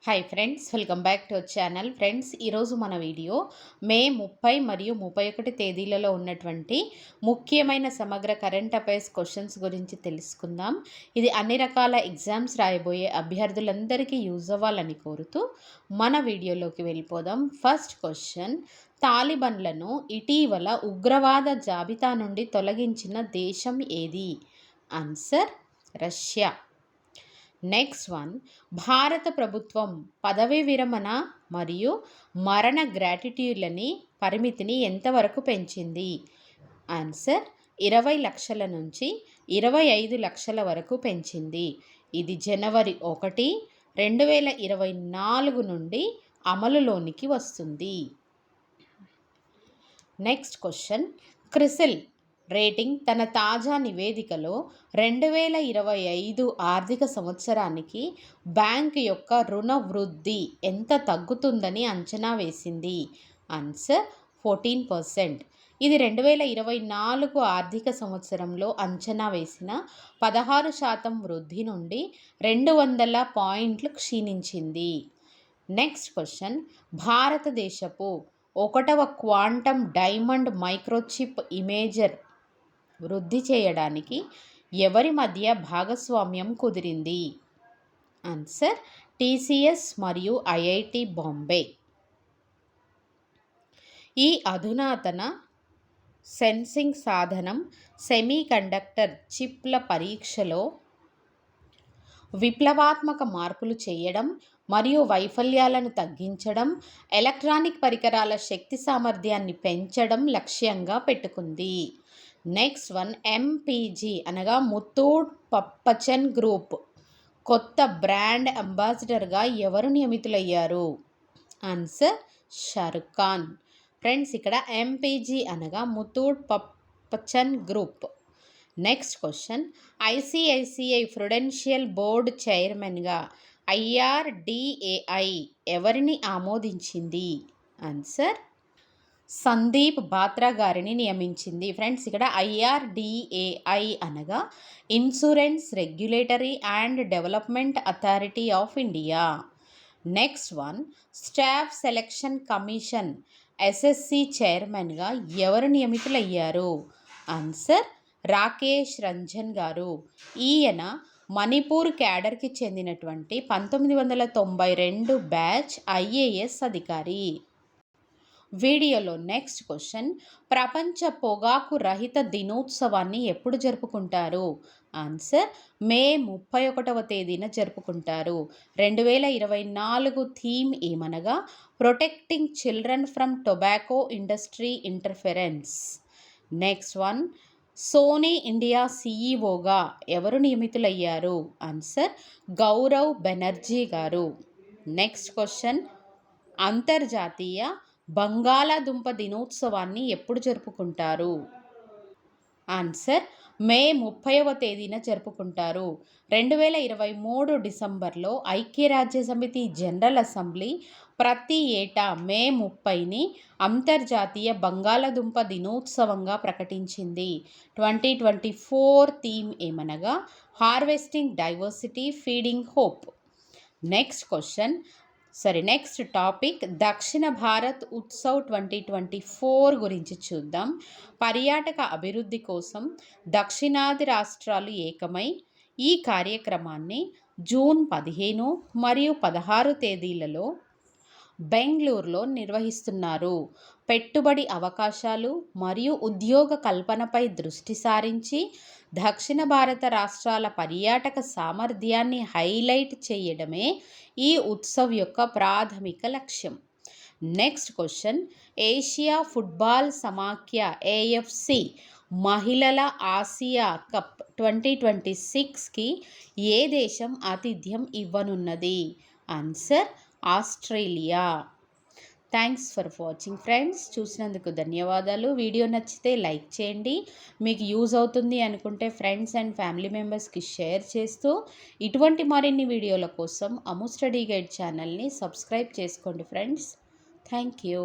Hi friends, welcome back to our channel. Friends, ఈరోజు మన video మే 30 మరియు 31 తేదీలలో ఉన్నటువంటి ముఖ్యమైన సమగ్ర కరెంట్ అఫైర్స్ క్వశ్చన్స్ గురించి తెలుసుకుందాం. ఇది అన్ని రకాల ఎగ్జామ్స్ రాయబోయే అభ్యర్థులందరికీ యూజ్ అవ్వాలని కోరుతూ మన వీడియోలోకి వెళ్ళిపోదాం. ఫస్ట్ క్వశ్చన్: తాలిబన్లను ఇటీవల ఉగ్రవాద జాబితా నుండి తొలగించిన దేశం ఏది? Answer: Russia. నెక్స్ట్ వన్: భారత ప్రభుత్వం పదవీ విరమణ మరియు మరణ గ్రాట్యుటీలని పరిమితిని ఎంతవరకు పెంచింది? ఆన్సర్: 20 లక్షల నుంచి 25 లక్షల వరకు పెంచింది. ఇది జనవరి 1, 2024 నుండి అమలులోనికి వస్తుంది. నెక్స్ట్ క్వశ్చన్: క్రిసిల్ రేటింగ్ తన తాజా నివేదికలో 2025 ఆర్థిక సంవత్సరానికి బ్యాంక్ యొక్క రుణ వృద్ధి ఎంత తగ్గుతుందని అంచనా వేసింది? ఆన్సర్: 14%. ఇది 2024 ఆర్థిక సంవత్సరంలో అంచనా వేసిన 16% వృద్ధి నుండి 200 పాయింట్లు క్షీణించింది. నెక్స్ట్ క్వశ్చన్: భారతదేశపు 1వ క్వాంటమ్ డైమండ్ మైక్రోచిప్ ఇమేజర్ వృద్ధి చేయడానికి ఎవరి మధ్య భాగస్వామ్యం కుదిరింది? ఆన్సర్: టీసీఎస్ మరియు ఐఐటి బాంబే. ఈ అధునాతన సెన్సింగ్ సాధనం సెమీకండక్టర్ చిప్ల పరీక్షలో విప్లవాత్మక మార్పులు చేయడం మరియు వైఫల్యాలను తగ్గించడం, ఎలక్ట్రానిక్ పరికరాల శక్తి సామర్థ్యాన్ని పెంచడం లక్ష్యంగా పెట్టుకుంది. నెక్స్ట్ వన్: ఎంపీజీ అనగా ముత్తూట్ పచ్చన్ గ్రూప్ కొత్త బ్రాండ్ అంబాసిడర్గా ఎవరు నియమితులయ్యారు? ఆన్సర్: షారుఖ్ ఖాన్. ఫ్రెండ్స్, ఇక్కడ ఎంపీజీ అనగా Muthoot Pachan group. Next question: ICICI Prudential board చైర్మన్గా ఐఆర్డిఏఐ ఎవరిని ఆమోదించింది? ఆన్సర్: సందీప్ బాత్రా గారిని నియమించింది. ఫ్రెండ్స్, ఇక్కడ ఐఆర్డిఏఐ అనగా insurance regulatory and development authority of India. Next one: staff selection commission SSC చైర్మన్గా ఎవరు నియమితులయ్యారు? ఆన్సర్: రాకేష్ రంజన్ గారు. ఈయన మణిపూర్ క్యాడర్కి చెందినటువంటి 1992 బ్యాచ్ ఐఏఎస్ అధికారి. వీడియోలో నెక్స్ట్ క్వశ్చన్: ప్రపంచ పొగాకు రహిత దినోత్సవాన్ని ఎప్పుడు జరుపుకుంటారు? ఆన్సర్: మే 31వ తేదీన జరుపుకుంటారు. 2024 థీమ్ ఏమనగా protecting children from tobacco industry interference. Next one: Sony India సీఈఓగా ఎవరు నియమితులయ్యారు? ఆన్సర్: గౌరవ్ బెనర్జీ గారు. నెక్స్ట్ క్వశ్చన్: అంతర్జాతీయ బంగాళాదుంప దినోత్సవాన్ని ఎప్పుడు జరుపుకుంటారు? ఆన్సర్: మే 30వ తేదీన జరుపుకుంటారు. 2023 డిసెంబర్లో ఐక్యరాజ్యసమితి జనరల్ అసెంబ్లీ ప్రతి ఏటా మే 30ని అంతర్జాతీయ బంగాళాదుంప దినోత్సవంగా ప్రకటించింది. 2024 థీమ్ ఏమనగా harvesting diversity, feeding hope. Next topic: దక్షిణ భారత్ ఉత్సవ్ 2024 గురించి చూద్దాం. పర్యాటక అభివృద్ధి కోసం దక్షిణాది రాష్ట్రాలు ఏకమై ఈ కార్యక్రమాన్ని జూన్ 15 మరియు 16 తేదీలలో బెంగళూరులో నిర్వహిస్తున్నారు. పెట్టుబడి అవకాశాలు మరియు ఉద్యోగ కల్పనపై దృష్టి సారించి దక్షిణ భారత రాష్ట్రాల పర్యాటక సామర్థ్యాన్ని హైలైట్ చేయడమే ఈ ఉత్సవ్ యొక్క ప్రాథమిక లక్ష్యం. నెక్స్ట్ క్వశ్చన్: ఏషియా ఫుట్బాల్ సమాఖ్య ఏఎఫ్సి మహిళల ఆసియా కప్ 2026కి ఏ దేశం ఆతిథ్యం ఇవ్వనున్నది? Answer: Australia. Thanks for watching friends. చూసినందుకు ధన్యవాదాలు. వీడియో నచ్చితే లైక్ చేయండి. మీకు యూజ్ అవుతుంది అనుకుంటే ఫ్రెండ్స్ అండ్ ఫ్యామిలీ మెంబర్స్కి షేర్ చేస్తూ ఇటువంటి మరిన్ని వీడియోల కోసం అము స్టడీ గైడ్ ఛానల్ని సబ్స్క్రైబ్ చేసుకోండి ఫ్రెండ్స్. Thank you.